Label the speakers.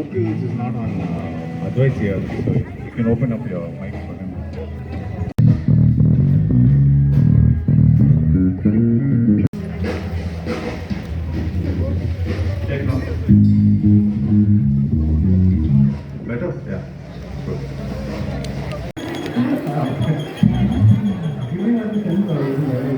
Speaker 1: vocals is not on Advait here, so you can open up your mic for him. Check now. Better? Yeah. Good. Giving us a sense of